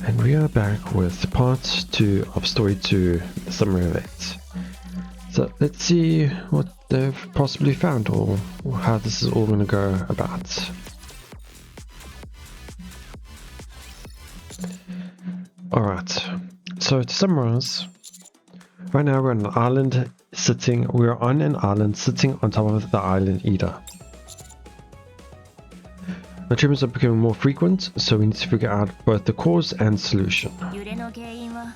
And we are back with part 2 of story 2, the summary of it. So let's see what they've possibly found or how this is all going to go about. Alright, so to summarize, right now we're on an island we're on an island sitting on top of the island eater. The treatments are becoming more frequent, so we need to figure out both the cause and solution. 揺れの原因は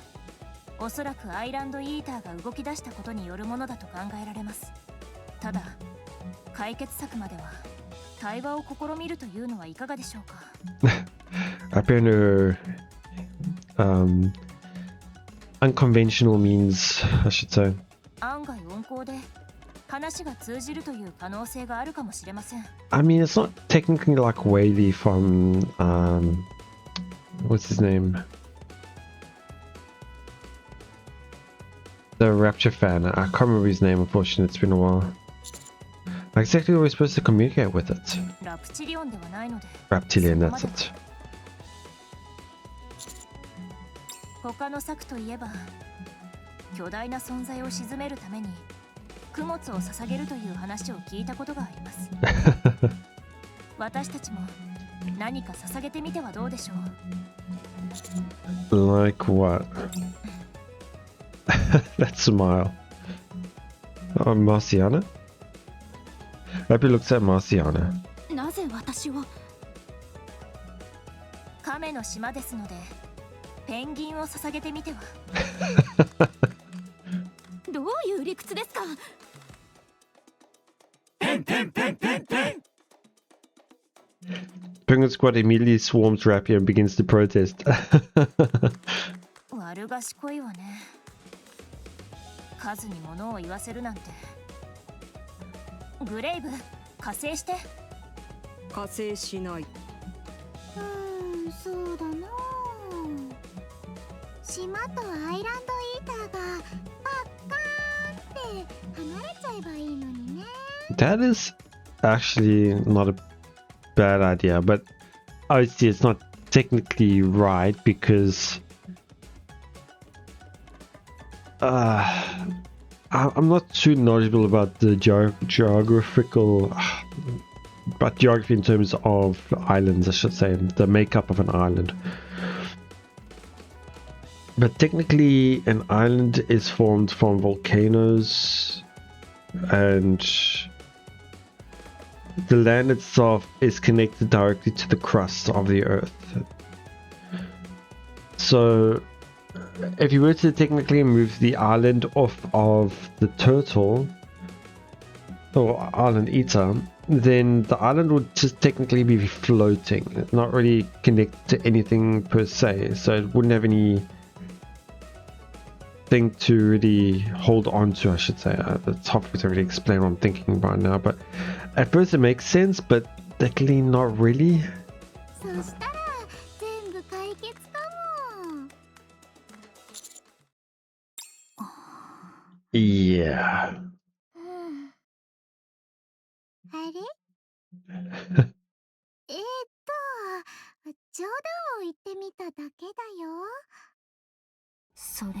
おそらくアイランドイーターが動き出したことによるものだと考えられます。ただ、解決策までは対話を試みるというのはいかがでしょうか。Apparently, unconventional means, I should say. 案外温厚で話が通じるという可能性があるかもしれません。I mean, it's not technically like Whaley from, what's his name? The Rapture fan. I can't remember his name, unfortunately, it's been a while. Like, exactly what we're supposed to communicate with it. ラプチリオンではないので。Reptilian, that's it. 他の策といえば、巨大な存在を鎮めるために供物を捧げるという話を聞いたことがあります。私たちも何か捧げてみてはどうでしょう。Like what? That smile. Oh, Marciana? Happy looks at Marciana. なぜ私を？亀の島ですので、ペンギンを捧げてみては。どういう理屈ですか？Penguin Squad immediately swarms Rapier and begins to protest. 悪賢いわね。数に物を言わせるなんて。グレイブ、加勢して。加勢しない。そうだな。島とアイランドイーターがパッカーンって離れちゃえばいいのにね。That is actually not a bad idea, but obviously it's not technically right because I'm not too knowledgeable about the geography in terms of islands, I should say, the makeup of an island. But technically an island is formed from volcanoes and the land itself is connected directly to the crust of the earth. So if you were to technically move the island off of the turtle or island eater, then the island would just technically be floating, not really connect to anything per se, so it wouldn't have any thing to really hold on to, I should say. It's hard for me to really explain what I'm thinking about now, but at first it makes sense, but technically not really. Yeah. あれ？冗談を言ってみただけだよ。それ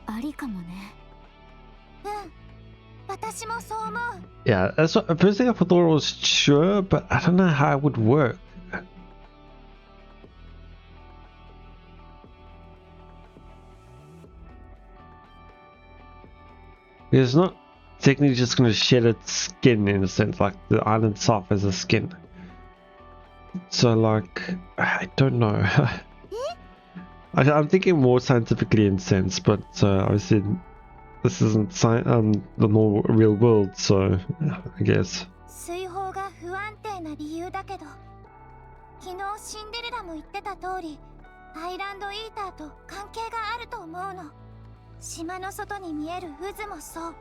ありかもね。私もそう思う。 Yeah, that's what, first thing I thought it was sure, but I don't know how it would work. It's not technically just going to shed its skin in a sense, like the island itself has a skin. So like, I don't know. I'm thinking more scientifically in sense, but obviously this isn't the normal real world, so I guess. 水泡が不安定な理由だけど、昨日シンデレラも言ってた通り、アイランドイーターと関係があると思うの。島の外に見える渦もそう。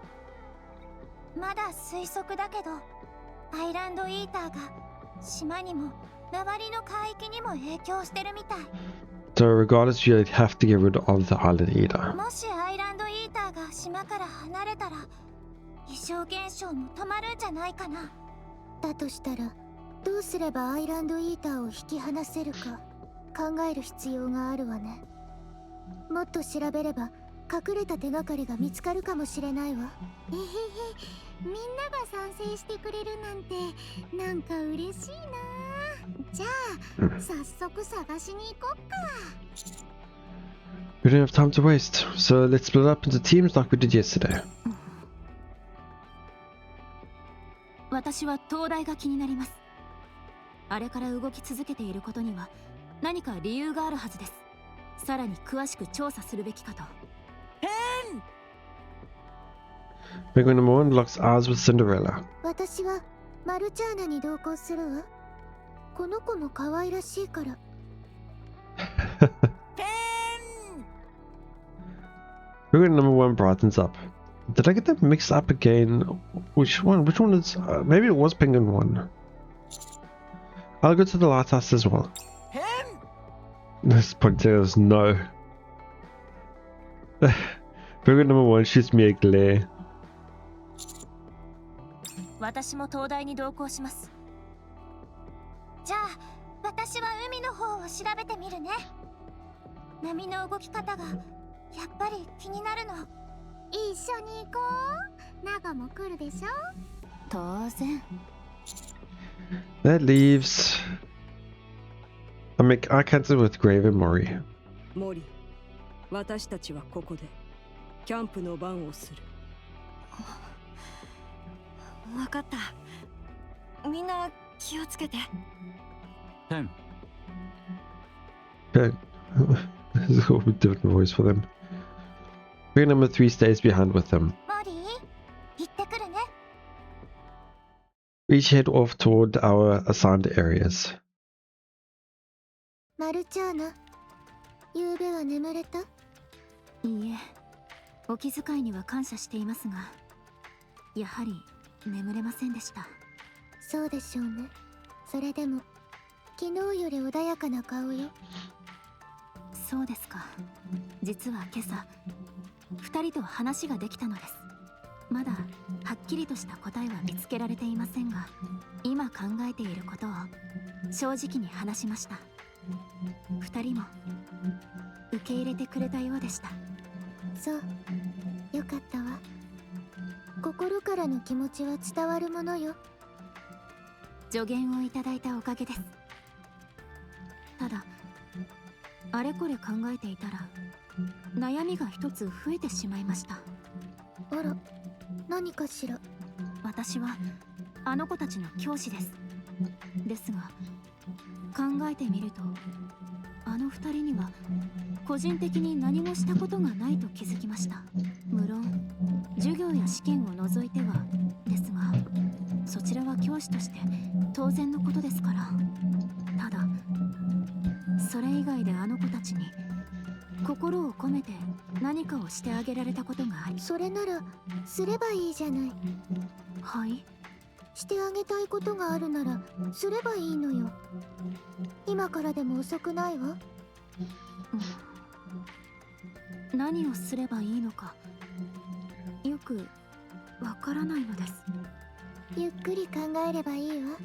まだ推測だけど、アイランドイーターが島にも周りの海域にも影響してるみたい。So regardless, you have to get rid of the island eater. もしアイランドイーターが島から離れたら、異常現象も止まるんじゃないかな。だとしたら、どうすればアイランドイーターを引き離せるか。考える必要があるわね。もっと調べれば隠れた手がかりが見つかるかもしれないわ。えへへ、みんなが賛成してくれるなんてなんか嬉しいな。じゃあ早速探しに行こっか。We don't have time to waste, so let's split up into teams like we did yesterday. 私は東大が気になります。あれから動き続けていることには何か理由があるはずです。さらに詳しく調査するべきかと。Penguin number 1 locks eyes with Cinderella. 私はマルチャーナに同行するわ。この子も可愛らしいから。Penguin number 1 brightens up. Did I get them mixed up again? Which one? Which one is... maybe it was Penguin 1. I'll go to the lighthouse as well. This pointillos, no. Penguin number 1 shoots me a glare. 私も東大に同行します。じゃあ私は海の方を調べてみるね。波の動き方がやっぱり気になるの。一緒に行こう。ナガも来るでしょ。当然。That leaves... I cancelled with Grave and Mori. モリ、私たちはここでキャンプの番をする。わかった。みんな気をつけて。Okay. This is a different voice for them. Penguin number 3 stays behind with them. モリー、行ってくるね。We each head off toward our assigned areas. マルチャーナ、夕べは眠れた？いいえ、お気遣いには感謝していますが、やはり眠れませんでした。そうでしょうね。それでも昨日より穏やかな顔よ。そうですか。実は今朝2人と話ができたのです。まだはっきりとした答えは見つけられていませんが、今考えていることを正直に話しました。2人も受け入れてくれたようでした。そう、よかったわ。心からの気持ちは伝わるものよ。助言をいただいたおかげです。ただあれこれ考えていたら悩みが一つ増えてしまいました。あら、何かしら。私はあの子たちの教師です。ですが考えてみると、あの2人には個人的に何もしたことがないと気づきました。無論授業や試験を除いてはですが、そちらは教師として当然のことですから。ただそれ以外であの子たちに心を込めて何かをしてあげられたことがあり。それならすればいいじゃない。はい、してあげたいことがあるならすればいいのよ。今からでも遅くないわ。何をすればいいのかよくわからないのです。ゆっくり考えればいいわ。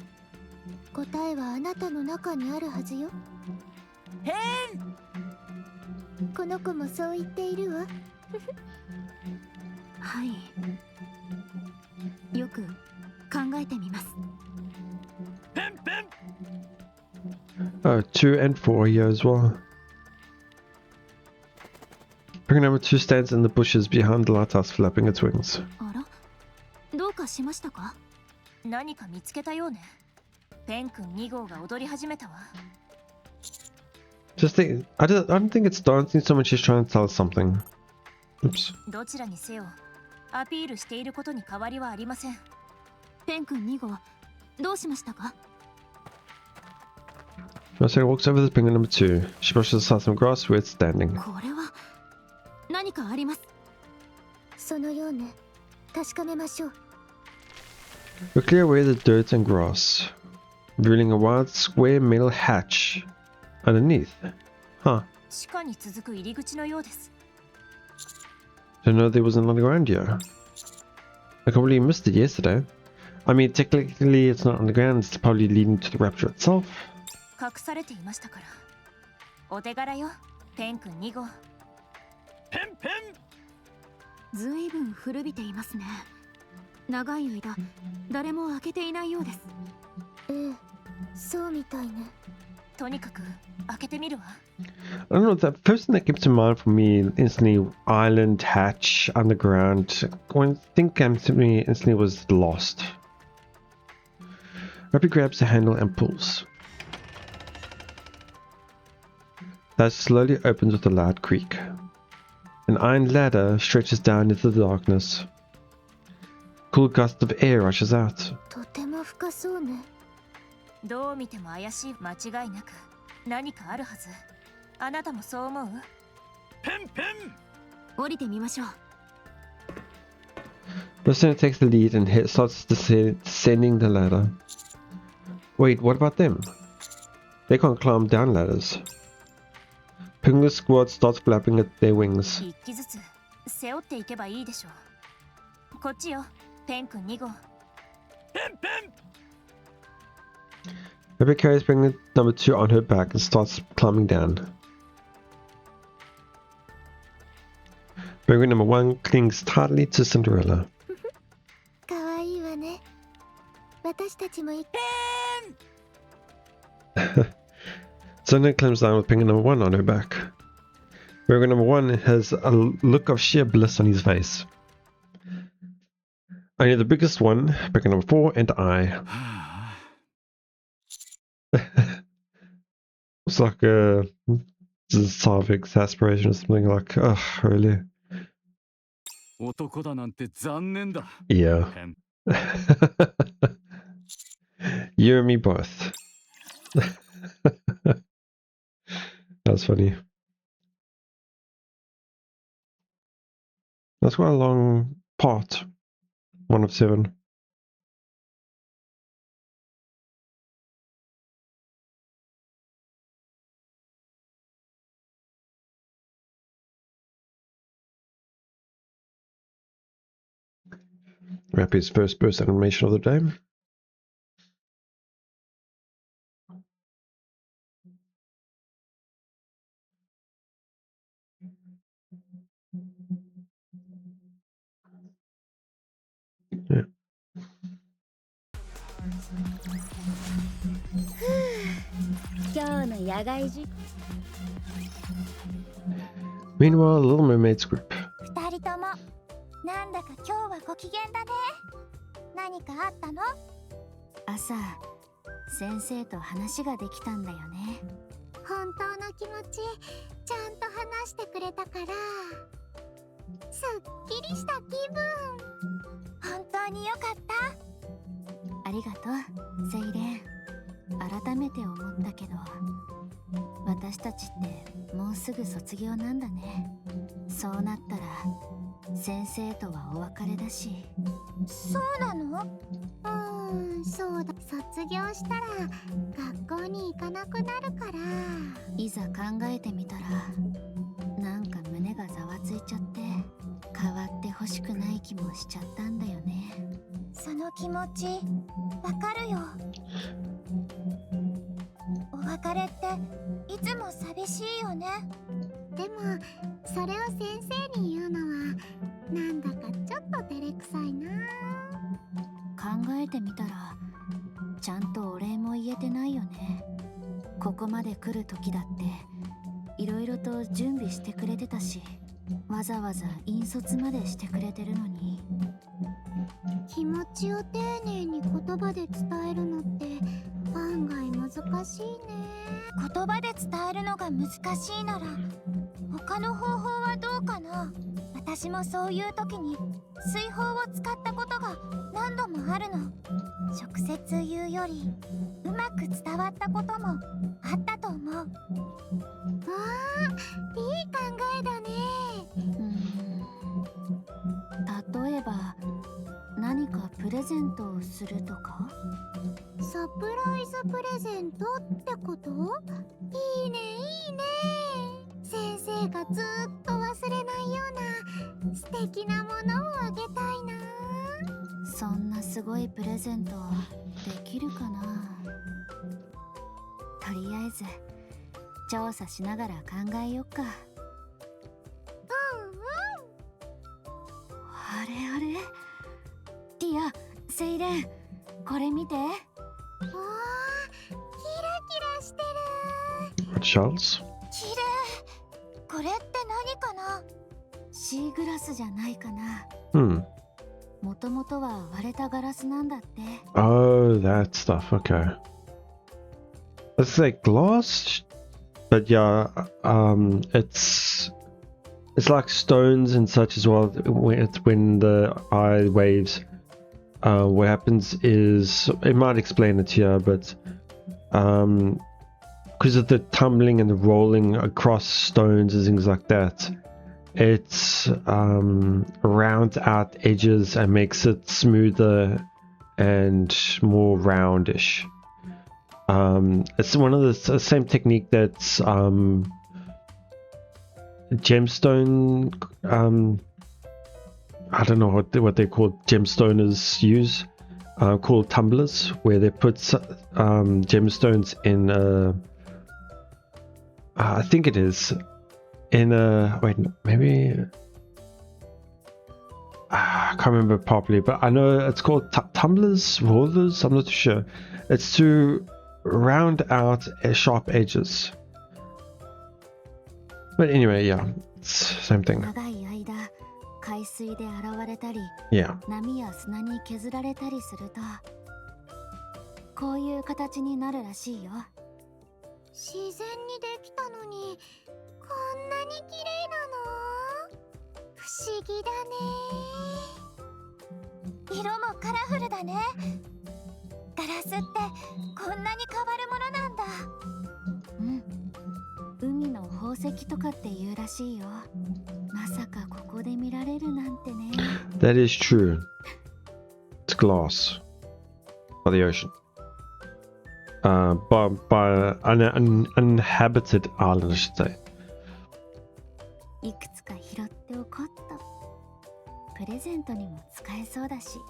答えはあなたの中にあるはずよ。この子もそう言っているわ。はい、よく考えてみます。Oh, 2 and 4 here as well. Penguin number 2 stands in the bushes behind the lighthouse, flapping its wings. あら、どうかしましたか？何か見つけたようね。ペン君2号が踊り始めたわ。Just think, I don't think it's dancing so much as trying to tell us something. Oops. どちらにせよアピールしていることに変わりはありません。ペン君2号、どうしましたかMarcel walks over to penguin number 2. She brushes aside some grass where it's standing. これは何かあります。そのようね。確かめましょう。We clear away the dirt and grass, revealing a wide square metal hatch underneath. Huh. 地下に続く入り口のようです。Didn't know there was an underground here. I completely missed it yesterday. I mean, technically it's not underground, it's probably leading to the rapture itself. 隠されていましたから。お手柄よ、ペン君2号。ペンペン。ずいぶん古びていますね。長い間誰も開けていないようです。ええ、そうみたいね。とにかく開けてみるわ。I don't know, the first thing that comes to mind for me instantly, island, hatch, underground. One thing came to me instantly was lost. Rappy grabs the handle and pulls. That slowly opens with a loud creak. An iron ladder stretches down into the darkness. A cool gust of air rushes out. とても深そうね。どう見ても怪しい。間違いなく何かあるはず。あなたもそう思う？ペンペン。降りてみましょう。The listener takes the lead and starts descending the ladder. Wait, what about them? They can't climb down ladders. Penguin's squad starts flapping at their wings. 一機ずつ背負っていけばいいでしょう。こっちよ、ペン君2号。ペンペン。Rebecca carries Penguin number 2 on her back and starts climbing down. Penguin number 1 clings tightly to Cinderella. かわいいわね。私たちも行く。Cinderella climbs down with Penguin number 1 on her back. Penguin number 1 has a look of sheer bliss on his face. Only the biggest one, Penguin number 4, and I. It's like a sigh of exasperation or something like, ugh, really? 男だなんて残念だ。 Yeah. ペン。 You and me both. That's funny. That's quite a long part. 1 of 7. Rappy's first burst animation of the day. Yeah. 今日の野外授 Meanwhile, Little Mermaid's group. 二人ともなんだか今日はご機嫌だね。何かあったの？朝、先生と話ができたんだよね。本当の気持ちちゃんと話してくれたからすっきりした気分。本当によかった。ありがとう、セイレン。改めて思ったけど、私たちってもうすぐ卒業なんだね。そうなったら先生とはお別れだし。そうなの？そうだ。卒業したら学校に行かなくなるから。いざ考えてみたら、なんか胸がざわついちゃって、変わってほしくない気もしちゃったんだよね。その気持ちわかるよ。お別れっていつも寂しいよね。でもそれを先生に言うのはなんだかちょっと照れくさいな。考えてみたら、ちゃんとお礼も言えてないよね。ここまで来る時だっていろいろと準備してくれてたし、わざわざ引率までしてくれてるのに。気持ちを丁寧に言葉で伝えるのって案外難しいね。言葉で伝えるのが難しいなら他の方法はどうかな。私もそういう時に水泡を使ったことが何度もあるの。直接言うよりうまく伝わったこともあったと思う。わあ、いい考えだね。例えば何かプレゼントをするとか？サプライズプレゼントってこと？いいねいいね。先生がずっと忘れないような素敵なものをあげたいな。そんなすごいプレゼントできるかな。とりあえず調査しながら考えよっか。あれあれ、ティア、セイレン、これ見て。おー、キラキラしてる。 Charles? 綺麗。これって何かな？シーグラスじゃないかな。Hmm. もともとは割れたガラスなんだって。 Oh, that stuff. Okay. It's like glass, but yeah, it's like stones and such as well. When the eye waves, what happens is it might explain it here, but because of the tumbling and the rolling across stones and things like that, it rounds out edges and makes it smoother and more roundish. It's one of the same technique that's gemstone, I don't know what they call gemstoners use, called tumblers, where they put gemstones in I think it is in a, wait, maybe I can't remember properly, but I know it's called tumblers, rollers, I'm not too sure. It's to round out sharp edges. But anyway, yeah, it's same thing. 長い間海水で洗われたり Yeah. 波や砂に削られたりするとこういう形になるらしいよ。自然にできたのにこんなに綺麗なの？不思議だね。色もカラフルだね。ガラスってこんなに変わるものなんだ。うん、海の宝石とかって言うらしいよ。まさかここで見られるなんてね。 That is true. It's glass by the ocean. By an uninhabited island, I should say. いくつか拾っておこっと。プレゼントにも使えそうだし。じ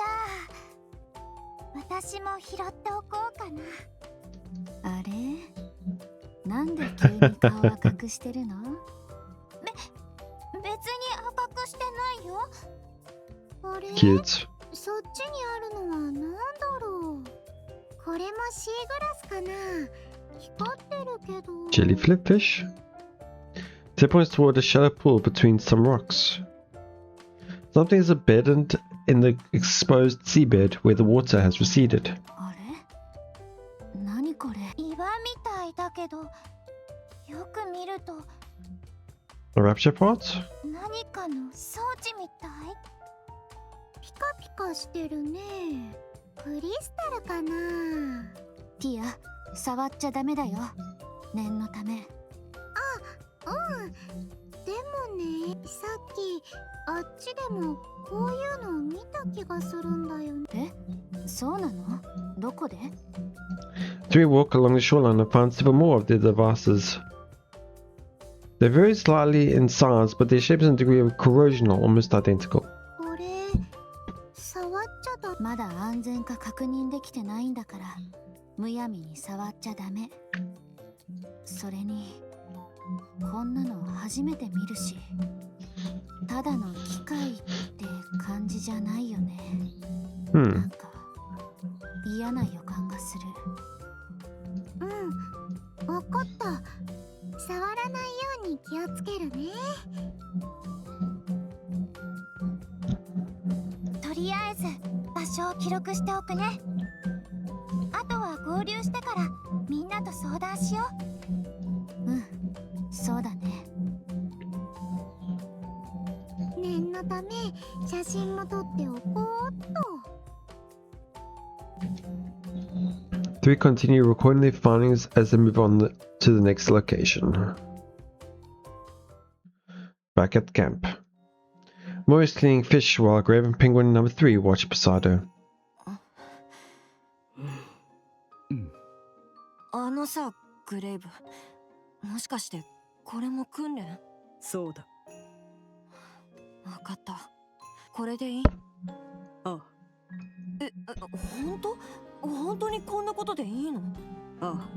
ゃあ私も拾っておこうかな。あれ、なんで急に顔赤くしてるの？別に赤くしてないよ。あれ？ Cute. そっちにあるのはなんだろう。これもシーグラスかな。光ってるけど。 Jellyflip fish? It points toward a shallow pool between some rocks. Something is embedded in the exposed seabed where the water has receded. あれ？何これ？岩みたいだけど、よく見ると A rapture pot? 何かの装置みたい。ピカピカしてるね。クリスタルかな。ティア、触っちゃダメだよ。念のため。うん。でもね、さっきあっちでもこういうのを見た気がするんだよね。え、そうなの？どこで？ Three walk along the shoreline and find several more of the devices. They vary slightly in size, but their shapes and degree of corrosion are almost identical. これ触っちゃだ。まだ安全か確認できてないんだからむやみに触っちゃダメ。それにこんなの初めて見るし、ただの機械って感じじゃないよね。なんか嫌な予感がする。うん、わかった。触らないように気をつけるね。とりあえず場所を記録しておくね。あとは合流してからみんなと相談しよう。うん、そうだね。念のため写真も撮っておこうっと。Three continue recording their findings as they move on to the next location. Back at camp. Mori is cleaning fish while Grave and Penguin number 3 watch beside her. あのさ、グレイブ、もしかしてこれも訓練？そうだ。わかった。これでいい？ああ。本当にこんなことでいいの？ああ。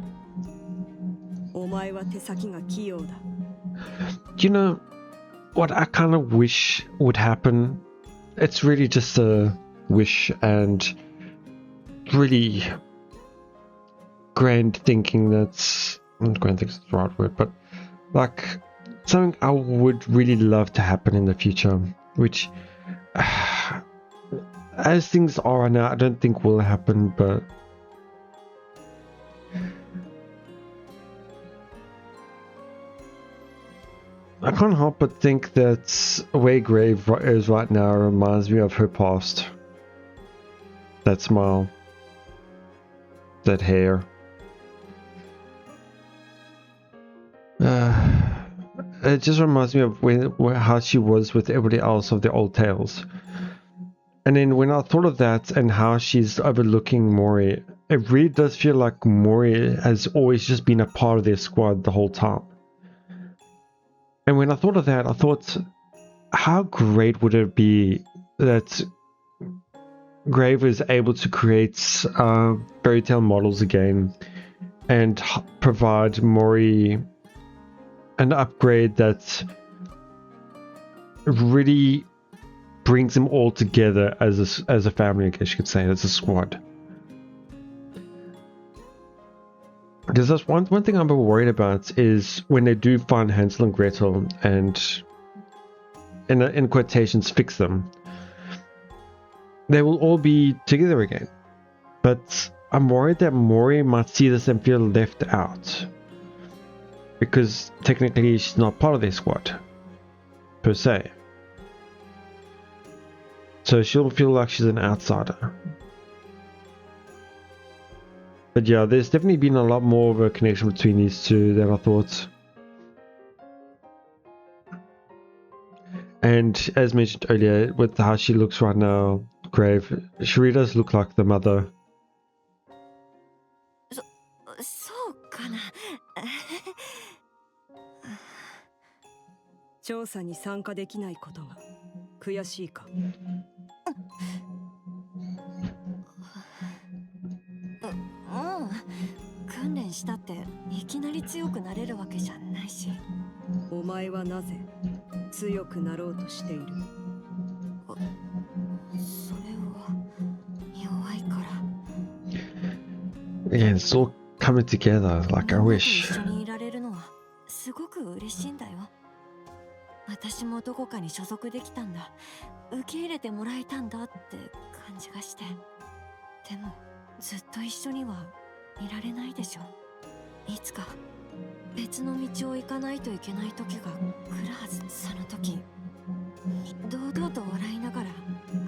お前は手先が器用だ。You know what I kind of wish would happen? It's really just a wish and really grand thinking. That's not grand thinking is the right word, but like something I would really love to happen in the future, which as things are right now, I don't think will happen, but I can't help but think that where Grave is right now reminds me of her past. That smile, that hair. It just reminds me of how she was with everybody else of the old tales. And then when I thought of that and how she's overlooking Mori, it really does feel like Mori has always just been a part of their squad the whole time. And when I thought of that, I thought, how great would it be that Grave is able to create fairy tale models again and provide Mori an upgrade that really brings them all together as a family, I guess you could say, as a squad. Because that's one thing I'm a bit worried about is when they do find Hansel and Gretel and in quotations fix them, they will all be together again. But I'm worried that Mori might see this and feel left out, because technically she's not part of their squad per se, so she'll feel like she's an outsider. But yeah, there's definitely been a lot more of a connection between these two than I thought. And as mentioned earlier, with how she looks right now, Grave, she really does look like the mother. そうかな。調査に参加できないことが悔しいか。訓練したっていきなり強くなれるわけじゃないし。お前はなぜ強くなろうとしている？それは弱いから。Yeah, it's all coming together, like I wish. 一緒にいられるのはすごく嬉しいんだよ。私もどこかに所属できたんだ。受け入れてもらえたんだって感じがして。でもずっと一緒にはいられないでしょ。いつか別の道を行かないといけない時が来るはず。その時堂々と笑いながら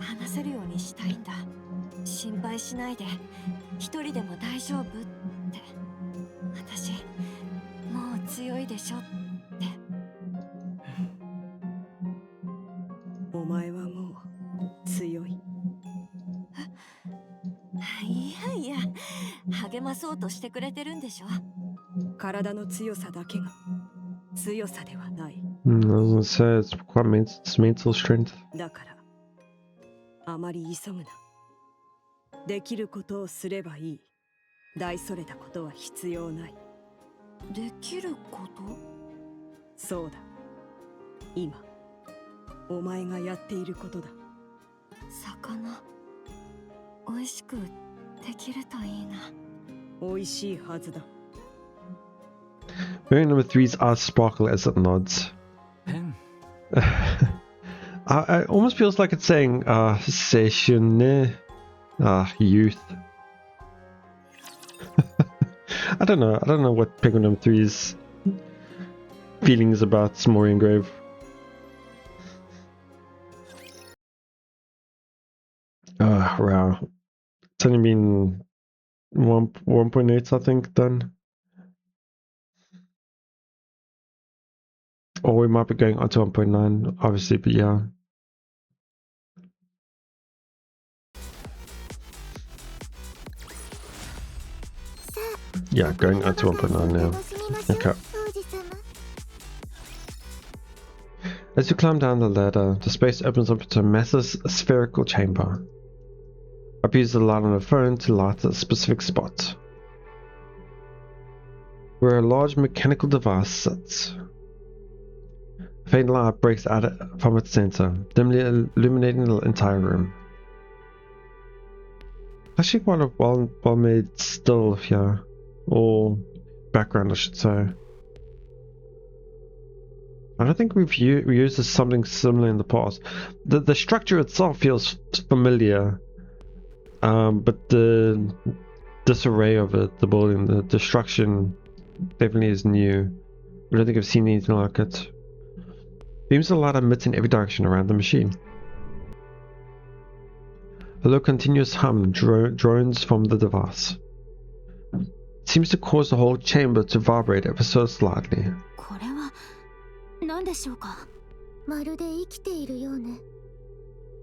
話せるようにしたいんだ。心配しないで、一人でも大丈夫って。私もう強いでしょって。お前はもう強い。いやいや、励まそうとしてくれてるんでしょ。体の強さだけが強さではない。I was gonna say it's quite mental strength. だからあまり急ぐな。できることをすればいい。大それたことは必要ない。できること？そうだ。今お前がやっていることだ。魚美味しくできるといいな。美味しいはずだ。Variant number 3's eyes sparkle as it nods. I almost feels like it's saying session youth. I don't know what Penguin number 3's feelings about Mori and Grave. Wow. It's only been 1.8, I think, done. Or we might be going on to 1.9, obviously, but yeah. Yeah, going on to 1.9 now. Okay. As you climb down the ladder, the space opens up into a massive spherical chamber. Up use the light on the phone to light a specific spot. where a large mechanical device sits. A faint light breaks out from its center, dimly illuminating the entire room. Actually quite a well made still here, or background I should say. I don't think we've used something similar in the past. The structure itself feels familiar, but the disarray of it, the building, the destruction definitely is new. I don't think I've seen anything like it. Beams of light emit in every direction around the machine. A low continuous hum drones from the device. It seems to cause the whole chamber to vibrate ever so slightly. これは何でしょうか。まるで生きているようね。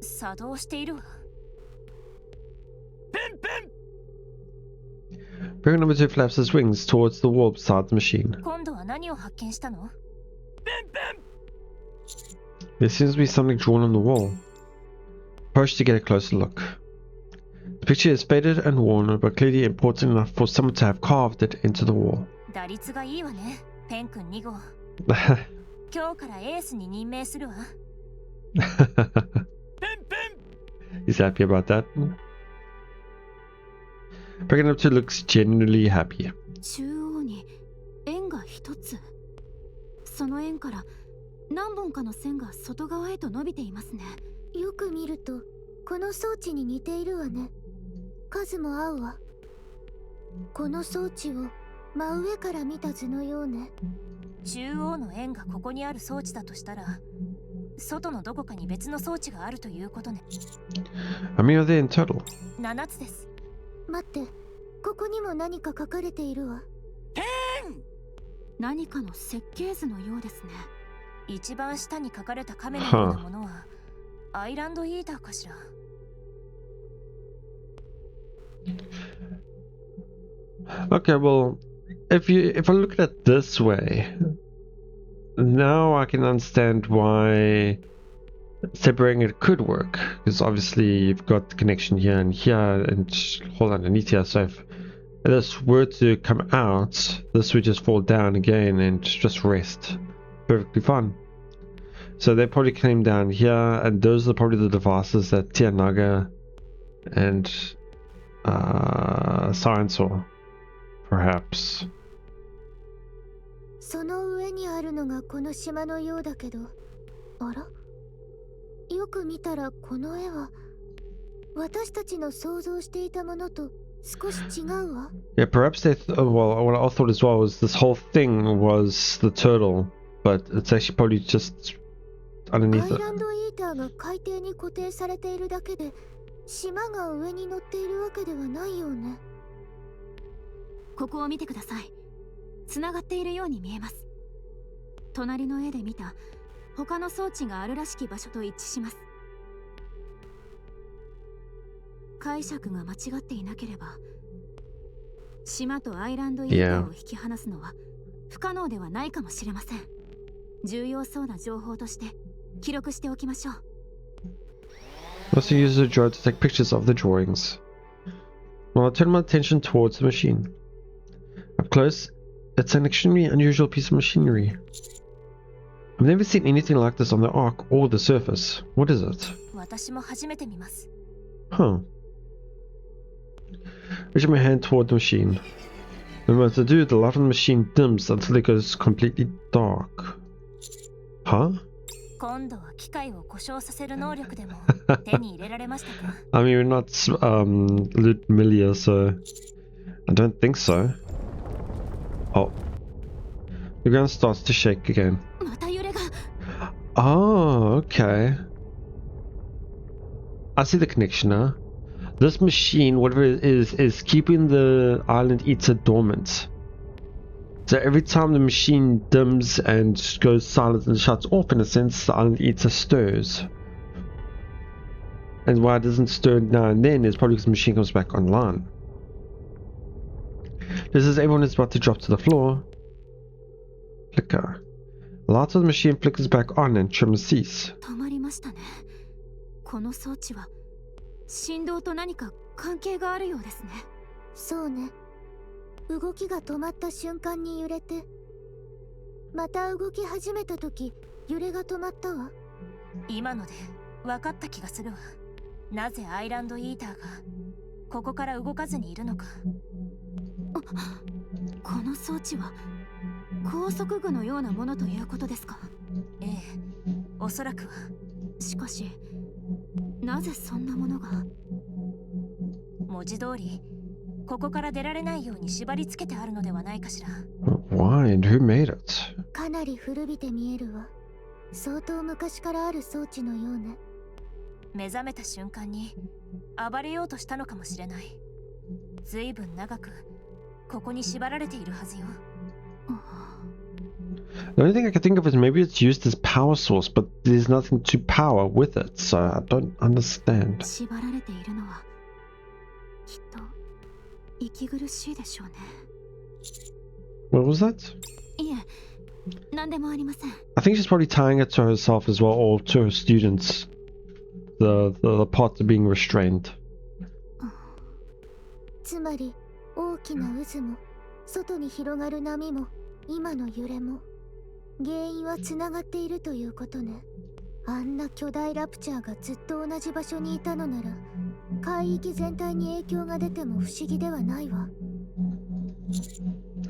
作動しているわ。Barrier number 2 flaps his wings towards the wall beside the machine. 今度は何を発見したの？ There seems to be something drawn on the wall. Approach to get a closer look. The picture is faded and worn, but clearly important enough for someone to have carved it into the wall. 打率がいいわね、ペン君2号。今日からエースに任命するわ。He's happy about that. Breaking up 2 looks genuinely happy. 中央に円が一つ。その円から何本かの線が外側へと伸びていますね。よく見るとこの装置に似ているわね。数も合うわ。この装置を真上から見た図のようね。中央の円がここにある装置だとしたら、外のどこかに別の装置があるということね。How many are there in total? 7つです。待って、ここにも何か書かれているわ。何かの設計図のようですね。一番下に書かれた亀のようなものはアイランドイーターかしら。Okay, well, if I look at it this way, now I can understand why separating it could work, because obviously you've got the connection here and here and hold underneath here, so if this were to come out, this would just fall down again and just rest perfectly fine. So they probably came down here, and those are probably the devices that Tianaga and Siren saw, perhaps. その上にあるのがこの島のようだけど、あら？よく見たらこの絵は私たちの想像していたものと少し違うわ。Yeah, perhaps they well, what I thought as well was this whole thing was the turtle, but it's actually probably just underneath アイ it. ランドイーターが海底に固定されているだけで、島が上に乗っているわけではないよね。ここを見てください。つながっているように見えます。隣の絵で見た他の装置があるらしき場所と一致します。解釈が間違っていなければ、島とアイランドイーターを引き離すのは不可能ではないかもしれません。重要そうな情報として記録しておきましょう。Also uses a drone to take pictures of the drawings. Well, I turn my attention towards the machine. Up close, it's an extremely unusual piece of machinery. I've never seen anything like this on the Ark or the surface. What is it? 私も初めて見ます。 Huh. Reaching my hand toward the machine. The moment I do, the light on the machine dims until it goes completely dark. Huh? 今度は機械を故障させる能力でも手に入れられましたか？ I mean, we're not familiar, so I don't think so. Oh. The ground starts to shake again. また揺れが。 Oh, okay. I see the connection now. This machine, whatever it is keeping the island eater dormant. So every time the machine dims and goes silent and shuts off, in a sense, the island eater stirs. And why it doesn't stir now and then is probably because the machine comes back online. Just as everyone is about to drop to the floor, flicker. The light of the machine flickers back on and tremors cease. 止まりましたね。この装置は振動と何か関係があるようですね。そうね。動きが止まった瞬間に揺れて、また動き始めた時揺れが止まったわ。今ので分かった気がするわ。なぜアイランドイーターがここから動かずにいるのか。この装置は高速具のようなものということですか？ええ、おそらくは。しかしなぜそんなものが？文字通りここから出られないように縛り付けてあるのではないかしら。 Why and who made it? かなり古びて見えるわ。相当昔からある装置のようね。目覚めた瞬間に暴れようとしたのかもしれない。ずいぶん長くここに縛られているはずよ。The only thing I can think of is maybe it's used as power source, but there's nothing to power with it, so I don't understand. 縛られているのはきっと息苦しいでしょうね。 What was that? いえ、何でもありません。 I think she's probably tying it to herself as well, or to her students. The parts are being restrained. つまり大きな渦も外に広がる波も今の揺れも原因はつながっているということね。あんな巨大ラプチャーがずっと同じ場所にいたのなら海域全体に影響が出ても不思議ではないわ。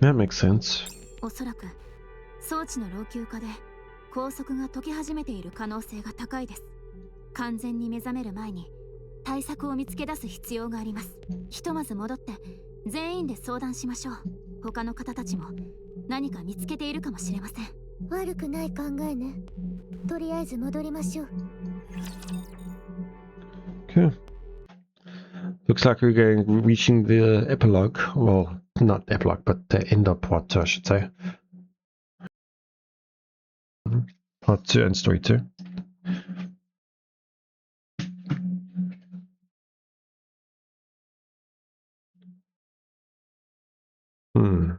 That makes sense. おそらく装置の老朽化で高速が解き始めている可能性が高いです。完全に目覚める前に対策を見つけ出す必要があります。ひとまず戻って全員で相談しましょう。他の方たちも何か見つけているかもしれません。悪くない考えね。とりあえず戻りましょう。 Okay. Looks like we're reaching the epilogue. Well, not epilogue, but the end of part 2, I should say. Part 2 and story 2. Hmm.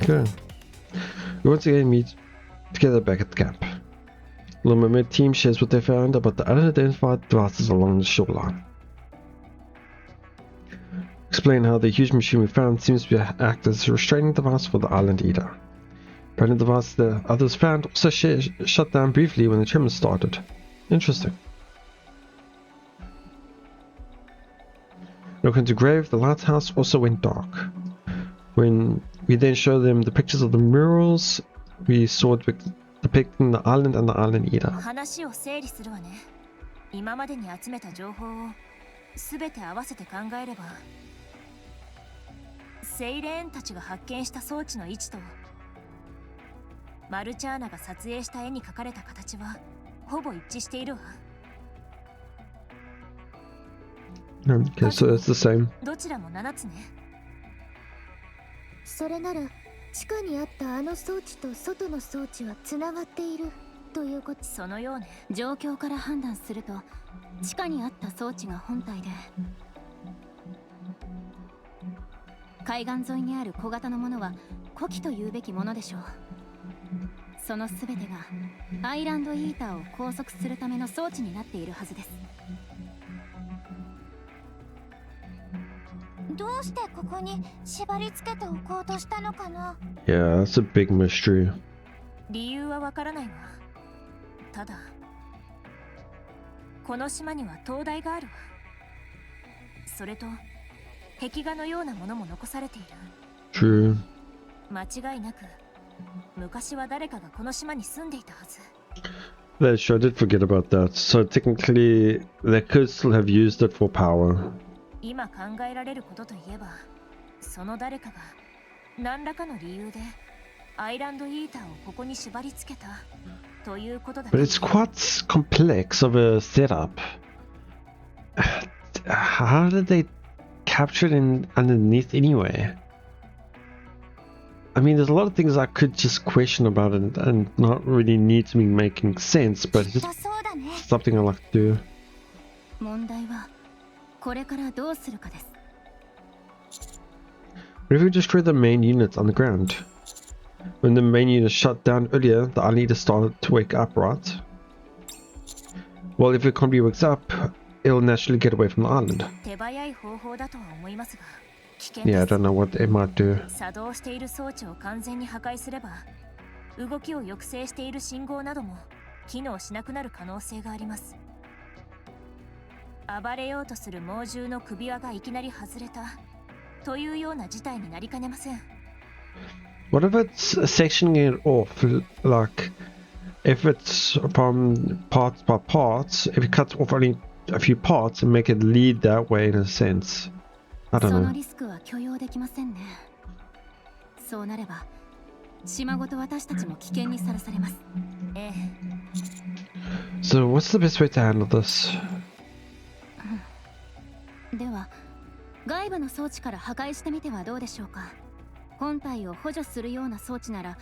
Okay. We once again meet together back at the camp. The mermaid team shares what they found about the unidentified devices along the shoreline. Explain how the huge machine we found seems to act as a restraining device for the island eater. Apparently the device the others found also shut down briefly when the tremors started. Interesting. Looking to grave, the lighthouse also went dark. When we then show them the pictures of the murals we saw depicting the island and the island eater. 話を整理するわね。今までに集めた情報を全て合わせて考えれば、セイレーンたちが発見した装置の位置とマルチャーナが撮影した絵に描かれた形はほぼ一致しているわ。 Okay, so it's the same. どちらも7つね。それなら地下にあったあの装置と外の装置はつながっているということ。そのようね。状況から判断すると地下にあった装置が本体で、海岸沿いにある小型のものは古希というべきものでしょう。その全てがアイランドイーターを拘束するための装置になっているはずです。どうしてここに縛り付けておこうとしたのかな。 Yeah, that's a big mystery. 理由はわからないわ。ただこの島には灯台があるわ。それと壁画のようなものも残されている。 True. 間違いなく昔は誰かがこの島に住んでいたはず。 That's true, I did forget about that. So technically, they could still have used it for power. 今考えられることといえば、その誰かが何らかの理由でアイランドイーターをここに縛り付けたということだけ But ど。 it's quite complex of a setup. How did they capture it in underneath anyway? I mean, there's a lot of things I could just question about it and not really need to be making sense, but it's だ just そうだね。 something I like to do. 問題はこれからどうするかです。What if we destroy the main unit on the ground? When the main unit shut down earlier, the island leader started to wake up, right? Well, if the combi wakes up, it'll naturally get away from the island. 手早い方法だとは思いますが、危険 Yeah, I です。 don't know what it might do. 作動している装置を完全に破壊すれば、動きを抑制している信号なども機能しなくなる可能性があります。暴れようとする猛獣の首輪がいきなり外れたというような事態になりかねません。 What if it's sectioning it off? Like, if it's from parts by parts, if it cuts off only a few parts and make it lead that way in a sense. I don't その know. リスクは許容できませんね。そうなれば島ごと私たちも危険にさらされます。ええ。 So what's the best way to handle this? では外部の装置から破壊してみてはどうでしょうか。本体を補助するような装置なら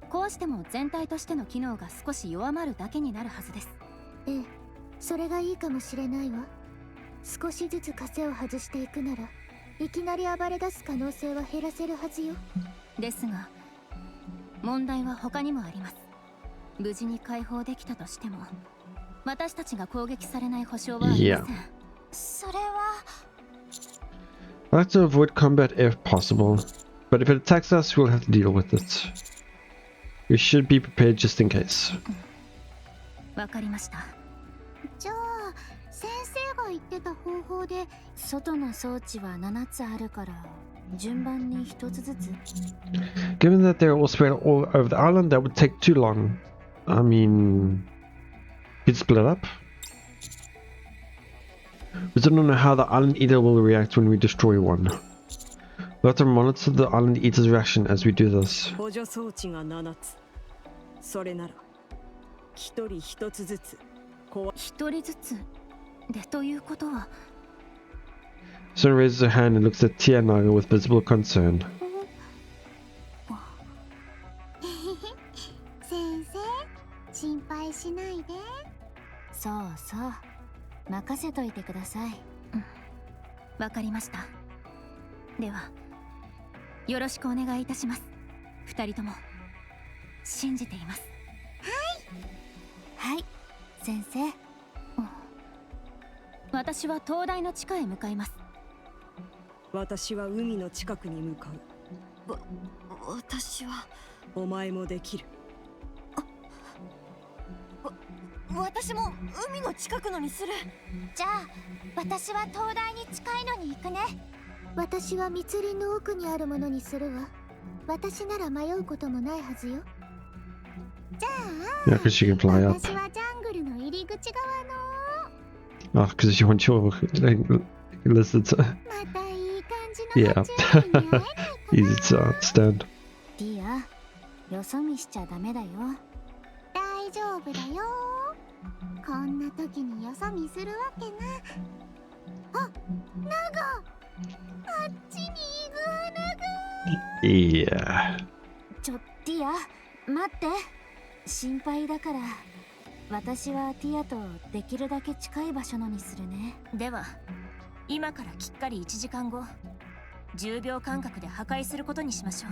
壊しても全体としての機能が少し弱まるだけになるはずです。ええ、それがいいかもしれないわ。少しずつ枷を外していくならいきなり暴れ出す可能性は減らせるはずよ。ですが問題は他にもあります。無事に解放できたとしても私たちが攻撃されない保証はありません。それは I like to avoid combat if possible, but if it attacks us, we'll have to deal with it. We should be prepared just in case. わかりました。じゃあ先生が言ってた方法で外の装置は7つあるから順番に1つずつ。 Given that they're all spread all over the island, that would take too long. I mean, you'd split up. We still don't know how the island eater will react when we destroy one. We'll have to monitor the island eater's reaction as we do this. 補助装置が7つ。それなら一人一つずつ1人ずつでということは Sun raises her hand and looks at Tianaga with visible concern. 先生、心配しないで。そうそう任せといてください。わかりました。ではよろしくお願いいたします。2人とも信じています。はいはい先生。私は灯台の地下へ向かいます。私は海の近くに向かう。私はお前もできる。私も海の近くのにする。じゃあ私は灯台に近いのに行くね。私は密林の奥にあるものにするわ。私なら迷うこともないはずよ。じゃ Yeah, because she can fly あ up. 私はジャングルの入り口側の Oh, because she wants your lizards. またいい感じの Yeah. 爬虫類に会えないかな。 Easy to understand. ディアよそ見しちゃダメだよ。大丈夫だよ。こんな時によそ見するわけな。あ、ナガ。あっちにイグアナが。Yeah. ディア待って。心配だから私はティアとできるだけ近い場所のにするね。では今からきっかり1時間後10秒間隔で破壊することにしましょう。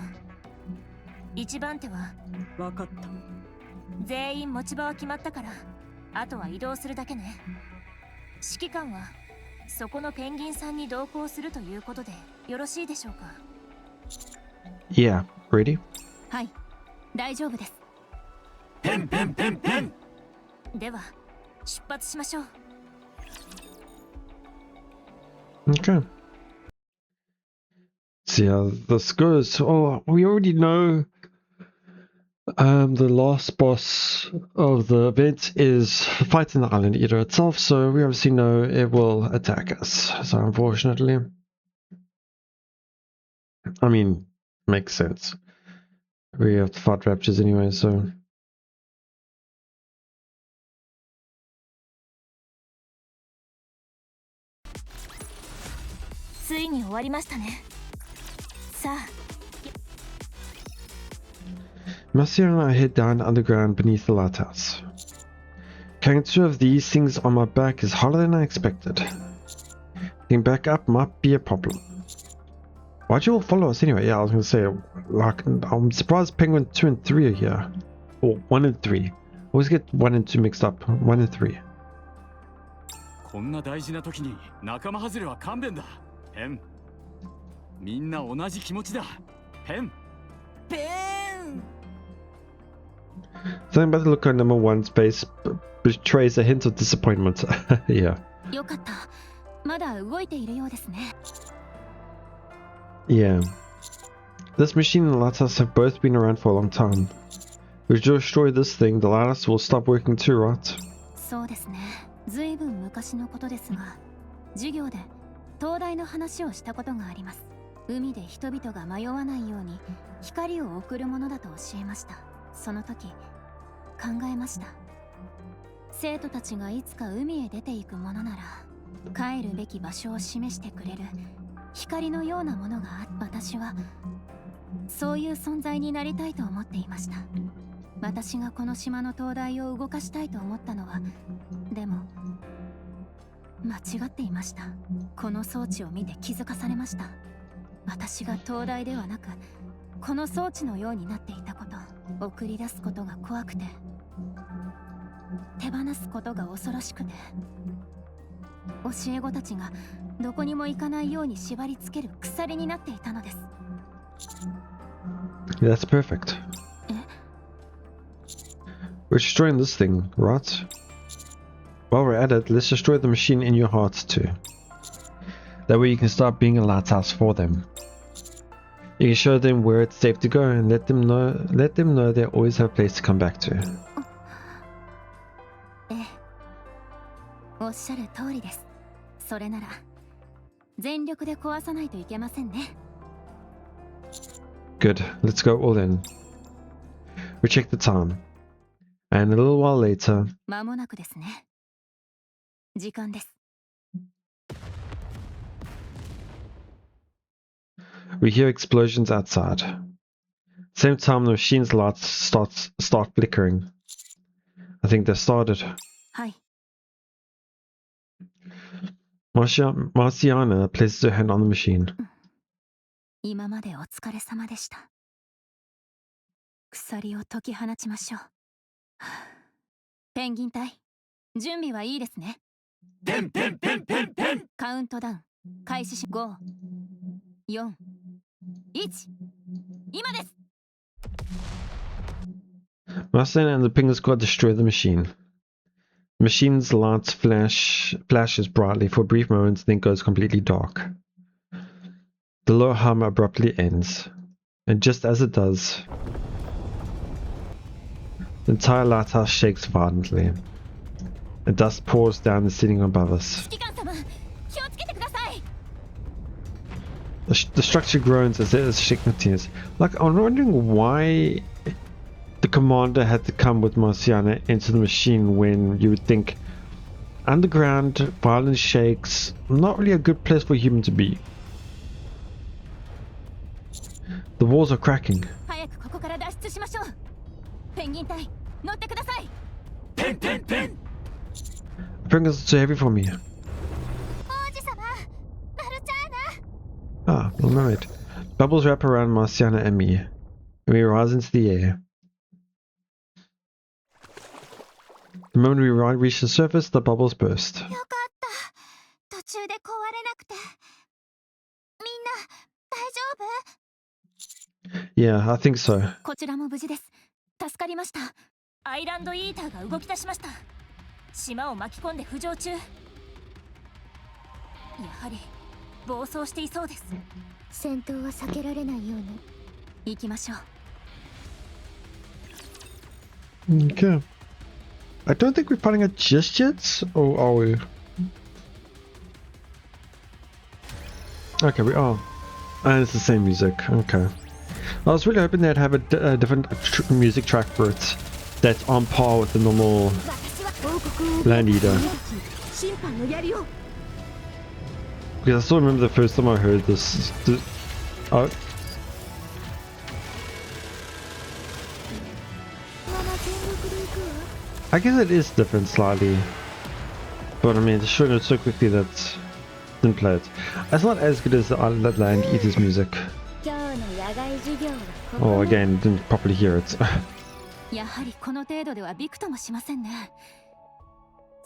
一番手はわかった。全員持ち場は決まったからあとは移動するだけね。指揮官はそこのペンギンさんに同行するということでよろしいでしょうか。 Yeah. Ready? はい大丈夫です。ペンペンペンペン。では出発しましょう。 Okay. See how this goes. Oh, we already know the last boss of the event is fighting the island eater itself, so we obviously know it will attack us. So unfortunately, I mean, makes sense. We have to fight raptures anyway, so. ついに終わりましたね。さあ Marcia and I head down underground beneath the lighthouse. Carrying 2 of these things on my back is harder than I expected. Getting back up might be a problem. Why'd you all follow us anyway? Yeah, I was gonna say, like, I'm surprised Penguin 2 and 3 are here. Or 1 and 3. Always get 1 and 2 mixed up. 1 and 3. こんな大事な時に仲間外れは勘弁だ。ペン。みんな同じ気持ちだ。ペン。ペン Something about the look on number 1's face betrays a hint of disappointment. Yeah. よかった。まだ動いているようですね。Yeah. This machine and the lighthouse have both been around for a long time. If we destroy this thing, the lighthouse will stop working too, right? そうですね。ずいぶん昔のことですが、授業で灯台の話をしたことがあります。海で人々が迷わないように光を送るものだと教えました。その時、考えました。生徒たちがいつか海へ出ていくものなら、帰るべき場所を示してくれる光のようなものがあって、私はそういう存在になりたいと思っていました。私がこの島の灯台を動かしたいと思ったのは、でも間違っていました。この装置を見て気づかされました。私が灯台ではなくこの装置のようになっていたこと、送り出すことが怖くて、手放すことが恐ろしくて、教え子たちがどこにも行かないように縛り付ける鎖になっていたのです。 That's perfect. We're destroying this thing, right? While we're at it, let's destroy the machine in your hearts too. That way you can start being a lighthouse for them. You can show them where it's safe to go and let them know they always have a place to come back to. おっしゃる通りです。それなら全力で壊さないといけませんね。 Good, let's go all in. We check the time. And a little while later, 間もなくですね。時間です。 we hear explosions outside. Same time the machine's lights start flickering. I think they started. はい。 Marciana places her hand on the machine. 今までお疲れ様でした。鎖を解き放ちましょう。ペンギン隊、準備はいいですね。ペンペンペンペンペン。カウントダウン開始し、5、4、1、今です。 Marciana and the Penguin Squad destroy the machine. The machine's lights flashes brightly for a brief moment, then goes completely dark. The low hum abruptly ends, and just as it does, the entire lighthouse shakes violently, and dust pours down the ceiling above us. 指揮官様、気をつけてください。 The structure groans as it is shaking tears. Like, I'm wondering why the commander had to come with Marciana into the machine when you would think underground, violent shakes, not really a good place for a human to be. The walls are cracking. 早くここから脱出しましょう。ペンギン隊、乗ってください。ペンペンペン。 The penguins are too heavy for me. 王子様、マルチャーナ。 Ah, little mermaid. Bubbles wrap around Marciana and me, and we rise into the air. The moment we reach the surface, the bubbles burst. よかった。途中で壊れなくて。みんな大丈夫？ Yeah, I think so. こちらも無事です。助かりました。アイランドイーターが動き出しました。島を巻き込んで浮上中。やはり暴走していそうです。戦闘は避けられないようね。行きましょう。 Okay. I don't think we're fighting it just yet, or are we? Okay, we are. And it's the same music, okay. I was really hoping they'd have a different music track for it that's on par with the normal Land Eater. Because I still remember the first time I heard this. Oh. I guess it is different slightly, but I mean, just showing it so quickly that didn't play it. It's not as good as the Land Eaters music. 今日の野外授業はこ Oh, こ again, didn't properly hear it. やはりこの程度ではびくともしませんね。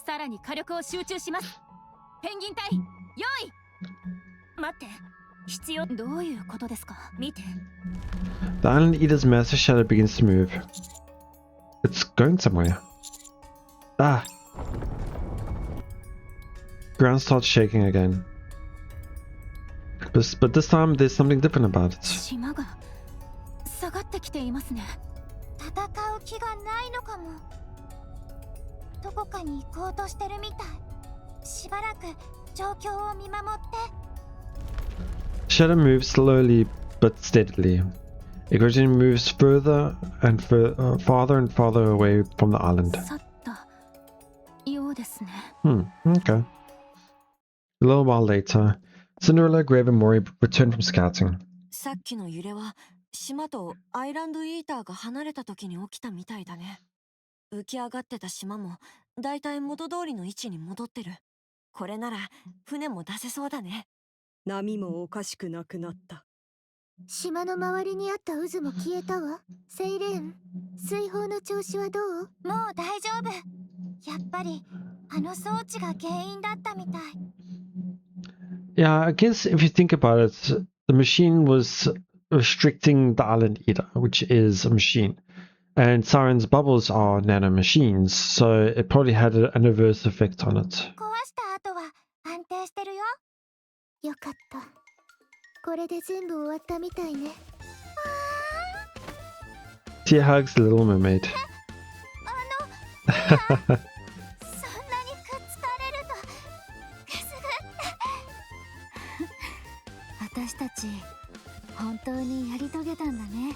さらに火力を集中します。ペンギン隊、用意。待って、必要。どういうことですか？見て。The Island Eater's massive shadow begins to move. It's going somewhere. Ah! Ground starts shaking again. But this time there's something different about it. 島が下がってきていますね。戦う気がないのかも。どこかに行こうとしてるみたい。しばらく状況を見守って。 Shadow moves slowly but steadily. It gradually moves further and farther and farther away from the island. 去ったようですね。Okay. A little while later, Cinderella, Grave, and Mori return from scouting. さっきの揺れは島とアイランドイーターが離れた時に起きたみたいだね。浮き上がってた島もだいたい元通りの位置に戻ってる。これなら船も出せそうだね。波もおかしくなくなった。島の周りにあった渦も消えたわ。セイレーン、水泡の調子はどう？もう大丈夫。やっぱりあの装置が原因だったみたい。 Yeah, I guess if you think about it, the machine was restricting the Island Eater, which is a machine. And Siren's bubbles are nano machines, so it probably had an adverse effect on it. 壊した後は安定してるよ。よかった。これで全部終わったみたいね。Tia hugs the Little Mermaid. そんなにくっつかれるとくすぐって。私たち本当にやり遂げたんだね。